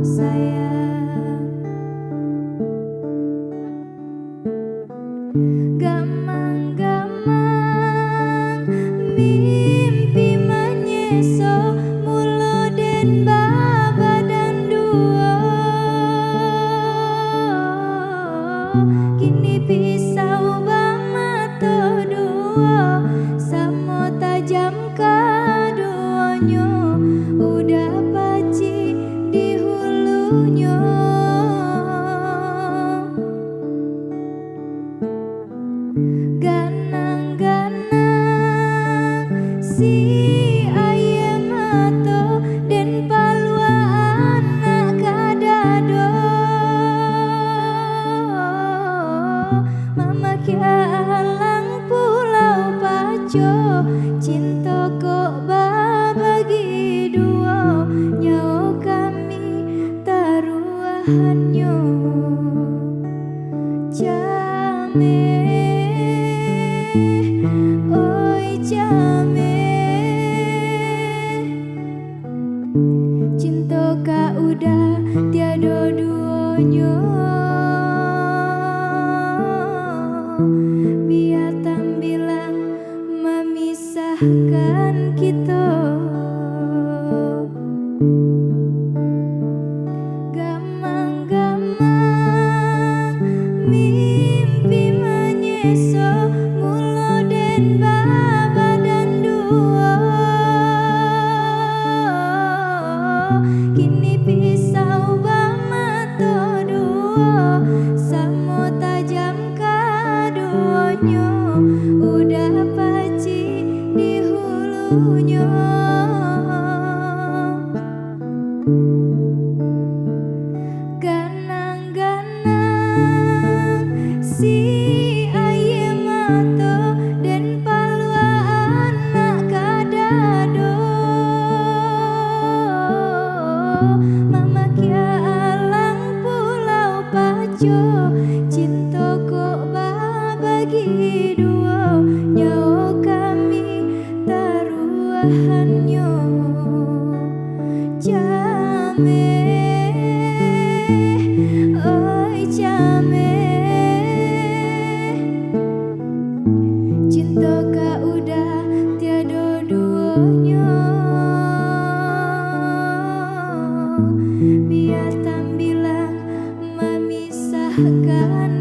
sayang. Gamang-gamang mimpi menyeso mulo den baba dan duo. Kini pisau bamato duo samo tajam kaduonyo udah paci di hulunya. Ganang-ganang si ayam mato den palwa anak kadado. Mama kia alang pulau paco cinta kok babagi duo nyawa kami taruhannya. Jame oi jame cinta ka udah tiada duanya. Biar tak bilang memisahkan kita. Gamang-gamang mimpi menyeso mulo den baba dan duo. Kini pisau bamato duo samo tajam kaduonyo udah paci di hulunya. Ganang-ganang si ayam mato den palwa anak kadado. Mama kia alang pulau paco cinta kok babagi duo nyawa kami taruhannya. Jame oi jame cinta ka udah tiada duanya. Biar tak bilang memisahkan